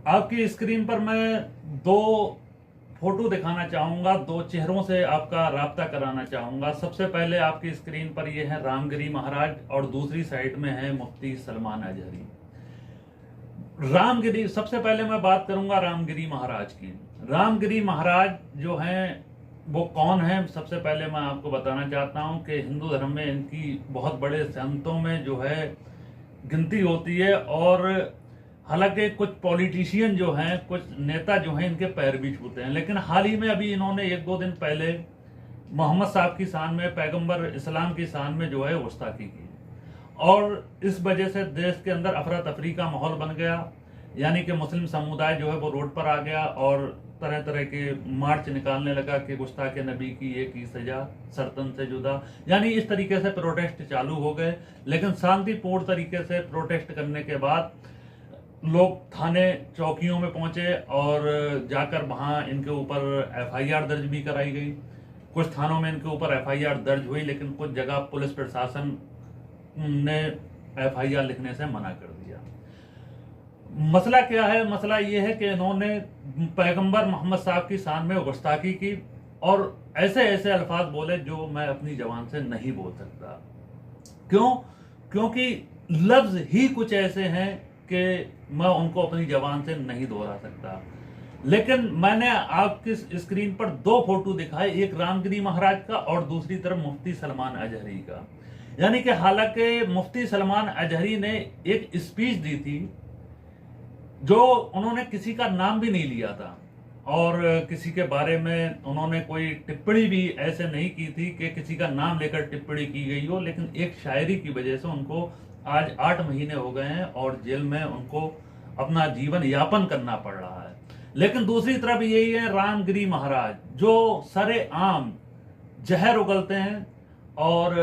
आपकी स्क्रीन पर मैं दो फोटो दिखाना चाहूंगा, दो चेहरों से आपका राब्ता कराना चाहूंगा। सबसे पहले आपकी स्क्रीन पर ये है रामगिरी महाराज और दूसरी साइड में है मुफ्ती सलमान अजहरी। रामगिरी, सबसे पहले मैं बात करूंगा रामगिरी महाराज की। रामगिरी महाराज जो हैं वो कौन है, सबसे पहले मैं आपको बताना चाहता हूं कि हिंदू धर्म में इनकी बहुत बड़े संतों में जो है गिनती होती है, और हालांकि कुछ पॉलिटिशियन जो हैं, कुछ नेता जो हैं, इनके पैर भी छूते हैं। लेकिन हाल ही में अभी इन्होंने एक दो दिन पहले मोहम्मद साहब की शान में, पैगंबर इस्लाम की शान में जो है गुस्ताखी की, और इस वजह से देश के अंदर अफरा तफरी का माहौल बन गया। यानी कि मुस्लिम समुदाय जो है वो रोड पर आ गया और तरह तरह के मार्च निकालने लगा कि गुस्ताखे नबी की एक ही सजा, सरतन से जुदा। यानी इस तरीके से प्रोटेस्ट चालू हो गए। लेकिन शांतिपूर्ण तरीके से प्रोटेस्ट करने के बाद लोग थाने चौकियों में पहुंचे और जाकर वहां इनके ऊपर एफआईआर दर्ज भी कराई गई। कुछ थानों में इनके ऊपर एफआईआर दर्ज हुई, लेकिन कुछ जगह पुलिस प्रशासन ने एफआईआर लिखने से मना कर दिया। मसला क्या है? मसला ये है कि इन्होंने पैगंबर मोहम्मद साहब की शान में गुस्ताखी की और ऐसे ऐसे अल्फाज बोले जो मैं अपनी जबान से नहीं बोल सकता। क्यों? क्योंकि लफ्ज ही कुछ ऐसे हैं कि मैं उनको अपनी जबान से नहीं दोहरा सकता। लेकिन मैंने आपकी स्क्रीन पर दो फोटो दिखाए, एक रामगिरी महाराज का और दूसरी तरफ मुफ्ती सलमान अजहरी का। यानी कि हालांकि मुफ्ती सलमान अजहरी ने एक स्पीच दी थी जो उन्होंने किसी का नाम भी नहीं लिया था, और किसी के बारे में उन्होंने कोई टिप्पणी भी ऐसे नहीं की थी कि किसी का नाम लेकर टिप्पणी की गई हो। लेकिन एक शायरी की वजह से उनको आज 8 महीने हो गए हैं और जेल में उनको अपना जीवन यापन करना पड़ रहा है। लेकिन दूसरी तरफ यही है रामगिरी महाराज, जो सरेआम जहर उगलते हैं और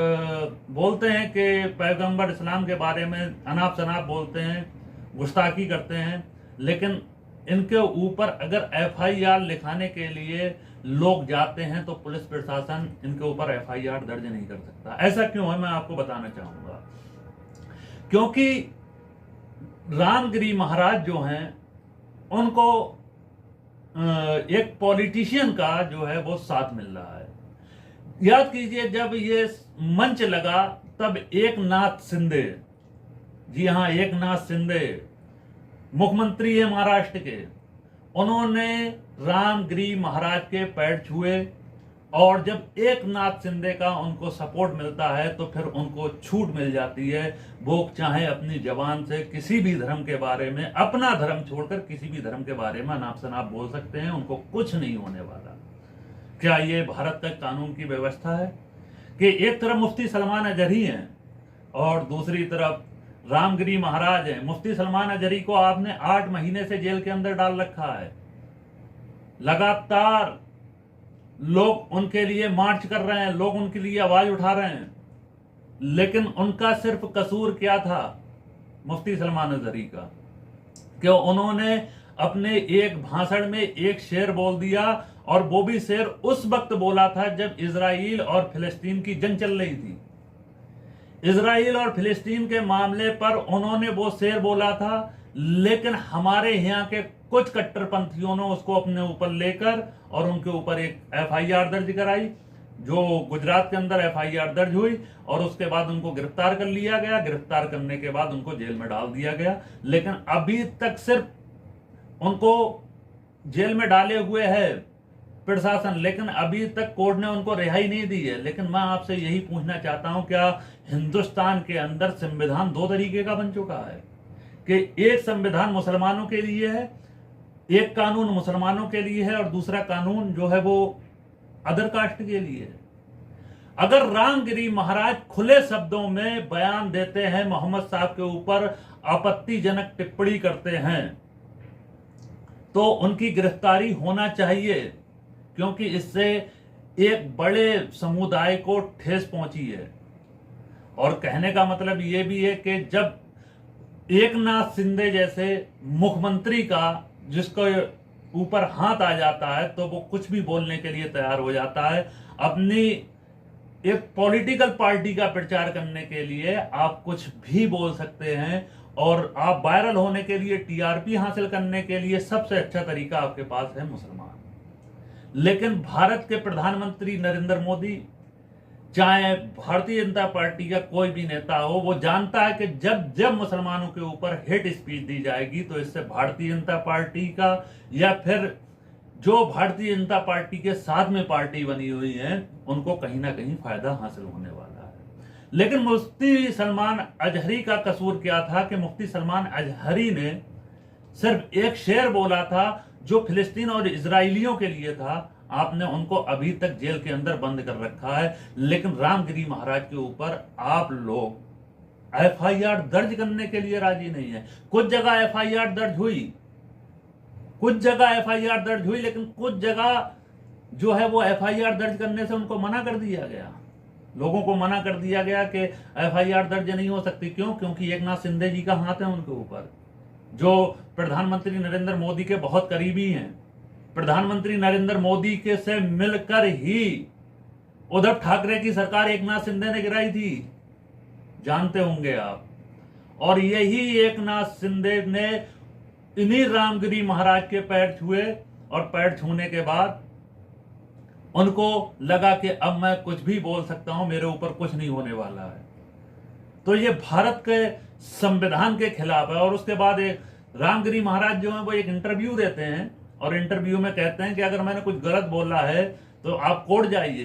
बोलते हैं कि पैगंबर इस्लाम के बारे में अनाप शनाप बोलते हैं, गुस्ताखी करते हैं। लेकिन इनके ऊपर अगर एफआईआर लिखाने के लिए लोग जाते हैं तो पुलिस प्रशासन इनके ऊपर एफआईआर दर्ज नहीं कर सकता। ऐसा क्यों है, मैं आपको बताना चाहूंगा। क्योंकि रामगिरी महाराज जो हैं उनको एक पॉलिटिशियन का जो है वो साथ मिल रहा है। याद कीजिए, जब ये मंच लगा तब एकनाथ शिंदे, जी हां एकनाथ शिंदे मुख्यमंत्री है महाराष्ट्र के, उन्होंने रामगिरी महाराज के पैर छुए, और जब एकनाथ शिंदे का उनको सपोर्ट मिलता है तो फिर उनको छूट मिल जाती है। वो चाहे अपनी जबान से किसी भी धर्म के बारे में, अपना धर्म छोड़कर किसी भी धर्म के बारे में अनाप शनाप बोल सकते हैं, उनको कुछ नहीं होने वाला। क्या ये भारत का कानून की व्यवस्था है कि एक तरफ मुफ्ती सलमान अजहरी हैं और दूसरी तरफ रामगिरी महाराज हैं? मुफ्ती सलमान अजहरी को आपने 8 महीने से जेल के अंदर डाल रखा है। लगातार लोग उनके लिए मार्च कर रहे हैं, लोग उनके लिए आवाज उठा रहे हैं, लेकिन उनका सिर्फ कसूर क्या था मुफ्ती सलमान अजहरी का? कि उन्होंने अपने एक भाषण में एक शेर बोल दिया, और वो भी शेर उस वक्त बोला था जब इजराइल और फिलिस्तीन की जंग चल रही थी। इजराइल और फिलिस्तीन के मामले पर उन्होंने वो शेर बोला था, लेकिन हमारे यहाँ के कुछ कट्टरपंथियों ने उसको अपने ऊपर लेकर और उनके ऊपर एक एफआईआर दर्ज कराई, जो गुजरात के अंदर एफआईआर दर्ज हुई, और उसके बाद उनको गिरफ्तार कर लिया गया। गिरफ्तार करने के बाद उनको जेल में डाल दिया गया। लेकिन अभी तक सिर्फ उनको जेल में डाले हुए है प्रशासन, लेकिन अभी तक कोर्ट ने उनको रिहाई नहीं दी है। लेकिन मैं आपसे यही पूछना चाहता हूं, क्या हिंदुस्तान के अंदर संविधान दो तरीके का बन चुका है कि एक संविधान मुसलमानों के लिए है, एक कानून मुसलमानों के लिए है और दूसरा कानून जो है वो अदर कास्ट के लिए है? अगर रामगिरी महाराज खुले शब्दों में बयान देते हैं, मोहम्मद साहब के ऊपर आपत्तिजनक टिप्पणी करते हैं, तो उनकी गिरफ्तारी होना चाहिए, क्योंकि इससे एक बड़े समुदाय को ठेस पहुंची है। और कहने का मतलब यह भी है कि जब एकनाथ शिंदे जैसे मुख्यमंत्री का जिसको ऊपर हाथ आ जाता है तो वो कुछ भी बोलने के लिए तैयार हो जाता है। अपनी एक पॉलिटिकल पार्टी का प्रचार करने के लिए आप कुछ भी बोल सकते हैं, और आप वायरल होने के लिए, टीआरपी हासिल करने के लिए सबसे अच्छा तरीका आपके पास है मुसलमान। लेकिन भारत के प्रधानमंत्री नरेंद्र मोदी, चाहे भारतीय जनता पार्टी का कोई भी नेता हो, वो जानता है कि जब जब मुसलमानों के ऊपर हेट स्पीच दी जाएगी तो इससे भारतीय जनता पार्टी का या फिर जो भारतीय जनता पार्टी के साथ में पार्टी बनी हुई है उनको कहीं ना कहीं फायदा हासिल होने वाला है। लेकिन मुफ्ती सलमान अजहरी का कसूर क्या था कि मुफ्ती सलमान अजहरी ने सिर्फ एक शेर बोला था जो फिलिस्तीन और इजराइलियों के लिए था। आपने उनको अभी तक जेल के अंदर बंद कर रखा है। लेकिन रामगिरी महाराज के ऊपर आप लोग एफआईआर दर्ज करने के लिए राजी नहीं है। कुछ जगह एफआईआर दर्ज हुई, लेकिन कुछ जगह जो है वो एफआईआर दर्ज करने से उनको मना कर दिया गया। लोगों को मना कर दिया गया कि एफआईआर दर्ज नहीं हो सकती। क्यों? क्योंकि एकनाथ शिंदे जी का हाथ है उनके ऊपर, जो प्रधानमंत्री नरेंद्र मोदी के बहुत करीबी हैं। प्रधानमंत्री नरेंद्र मोदी के से मिलकर ही उद्धव ठाकरे की सरकार एकनाथ शिंदे ने गिराई थी, जानते होंगे आप। और यही एकनाथ शिंदे ने इन्हीं रामगिरी महाराज के पैर छुए और पैर छूने के बाद उनको लगा कि अब मैं कुछ भी बोल सकता हूं, मेरे ऊपर कुछ नहीं होने वाला है। तो ये भारत के संविधान के खिलाफ है। और उसके बाद एक रामगिरी महाराज जो है वो एक इंटरव्यू देते हैं और इंटरव्यू में कहते हैं कि अगर मैंने कुछ गलत बोला है तो आप कोर्ट जाइए।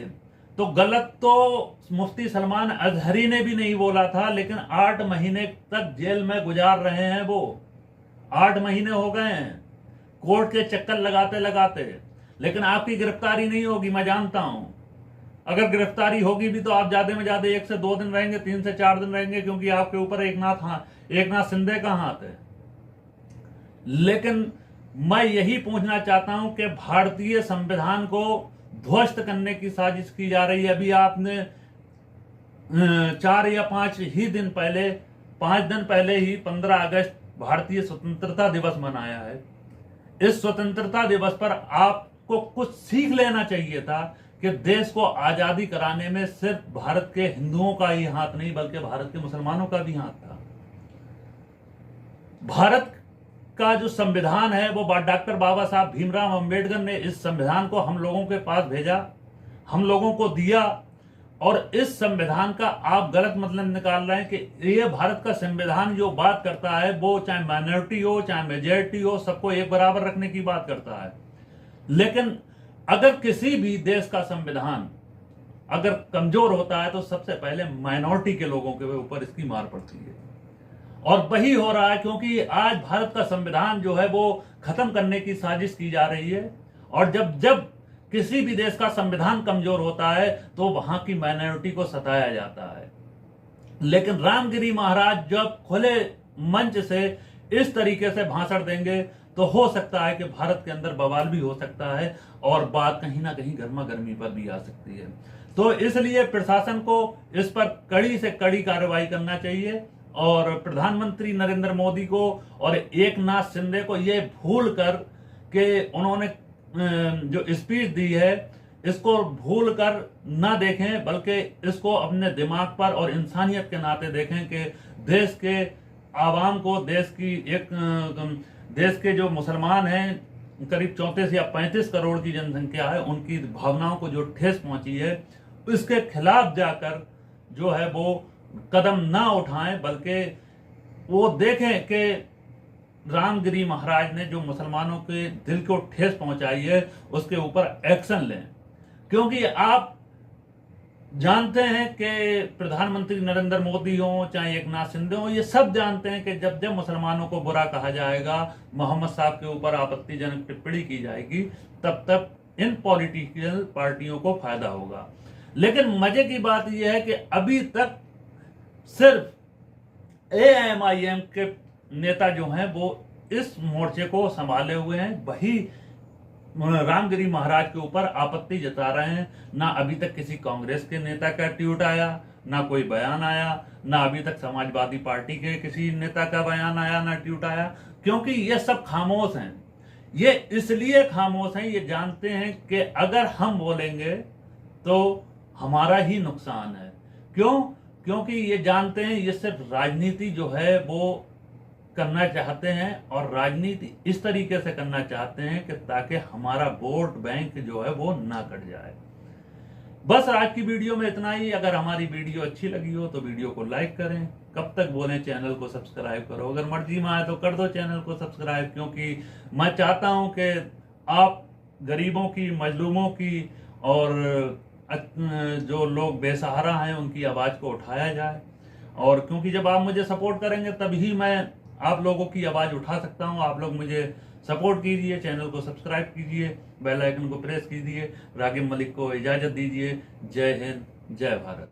तो गलत तो मुफ्ती सलमान अजहरी ने भी नहीं बोला था, लेकिन 8 महीने तक जेल में गुजार रहे हैं वो। 8 महीने हो गए हैं कोर्ट के चक्कर लगाते लगाते। लेकिन आपकी गिरफ्तारी नहीं होगी, मैं जानता हूं। अगर गिरफ्तारी होगी भी तो आप ज्यादा में ज्यादा 1 से 2 दिन रहेंगे, 3 से 4 दिन रहेंगे, क्योंकि आपके ऊपर एकनाथ शिंदे का हाथ है। लेकिन मैं यही पूछना चाहता हूं कि भारतीय संविधान को ध्वस्त करने की साजिश की जा रही है। अभी आपने 4 या 5 दिन पहले ही 15 अगस्त भारतीय स्वतंत्रता दिवस मनाया है। इस स्वतंत्रता दिवस पर आपको कुछ सीख लेना चाहिए था कि देश को आजादी कराने में सिर्फ भारत के हिंदुओं का ही हाथ नहीं, बल्कि भारत के मुसलमानों का भी हाथ था। भारत का जो संविधान है वो डॉक्टर बाबा साहब भीमराव अंबेडकर ने इस संविधान को हम लोगों के पास भेजा, हम लोगों को दिया। और इस संविधान का आप गलत मतलब निकाल रहे हैं कि ये भारत का संविधान जो बात करता है वो चाहे माइनॉरिटी हो चाहे मेजॉरिटी हो, सबको एक बराबर रखने की बात करता है। लेकिन अगर किसी भी देश का संविधान अगर कमजोर होता है तो सबसे पहले माइनॉरिटी के लोगों के ऊपर इसकी मार पड़ती है। और वही हो रहा है, क्योंकि आज भारत का संविधान जो है वो खत्म करने की साजिश की जा रही है। और जब जब किसी भी देश का संविधान कमजोर होता है तो वहां की माइनॉरिटी को सताया जाता है। लेकिन रामगिरी महाराज जब खुले मंच से इस तरीके से भाषण देंगे तो हो सकता है कि भारत के अंदर बवाल भी हो सकता है और बात कहीं ना कहीं गर्मा गर्मी पर भी आ सकती है। तो इसलिए प्रशासन को इस पर कड़ी से कड़ी कार्रवाई करना चाहिए। और प्रधानमंत्री नरेंद्र मोदी को और एकनाथ शिंदे को ये भूल कर कि उन्होंने जो स्पीच दी है इसको भूल कर ना देखें, बल्कि इसको अपने दिमाग पर और इंसानियत के नाते देखें कि देश के आवाम को, देश के जो मुसलमान हैं करीब 34 या 35 करोड़ की जनसंख्या है, उनकी भावनाओं को जो ठेस पहुंची है इसके खिलाफ जाकर जो है वो कदम ना उठाएं, बल्कि वो देखें कि रामगिरी महाराज ने जो मुसलमानों के दिल को ठेस पहुंचाई है उसके ऊपर एक्शन लें। क्योंकि आप जानते हैं कि प्रधानमंत्री नरेंद्र मोदी हो चाहे एकनाथ शिंदे हो, ये सब जानते हैं कि जब जब मुसलमानों को बुरा कहा जाएगा, मोहम्मद साहब के ऊपर आपत्तिजनक टिप्पणी की जाएगी, तब तक इन पॉलिटिकल पार्टियों को फायदा होगा। लेकिन मजे की बात यह है कि अभी तक सिर्फ एएमआईएम के नेता जो हैं वो इस मोर्चे को संभाले हुए हैं, वही रामगिरी महाराज के ऊपर आपत्ति जता रहे हैं। ना अभी तक किसी कांग्रेस के नेता का ट्वीट आया, ना कोई बयान आया, ना अभी तक समाजवादी पार्टी के किसी नेता का बयान आया, ना ट्वीट आया, क्योंकि ये सब खामोश हैं। ये इसलिए खामोश हैं, ये जानते हैं कि अगर हम बोलेंगे तो हमारा ही नुकसान है। क्यों? क्योंकि ये जानते हैं ये सिर्फ राजनीति जो है वो करना चाहते हैं और राजनीति इस तरीके से करना चाहते हैं कि ताकि हमारा वोट बैंक जो है वो ना कट जाए। बस आज की वीडियो में इतना ही। अगर हमारी वीडियो अच्छी लगी हो तो वीडियो को लाइक करें, कब तक बोलें चैनल को सब्सक्राइब करो, अगर मर्जी में आए तो कर दो चैनल को सब्सक्राइब, क्योंकि मैं चाहता हूं कि आप गरीबों की, मजलूमों की और जो लोग बेसहारा हैं उनकी आवाज़ को उठाया जाए। और क्योंकि जब आप मुझे सपोर्ट करेंगे तभी मैं आप लोगों की आवाज़ उठा सकता हूं। आप लोग मुझे सपोर्ट कीजिए, चैनल को सब्सक्राइब कीजिए, बेल आइकन को प्रेस कीजिए। रागिब मलिक को इजाज़त दीजिए। जय हिंद, जय भारत।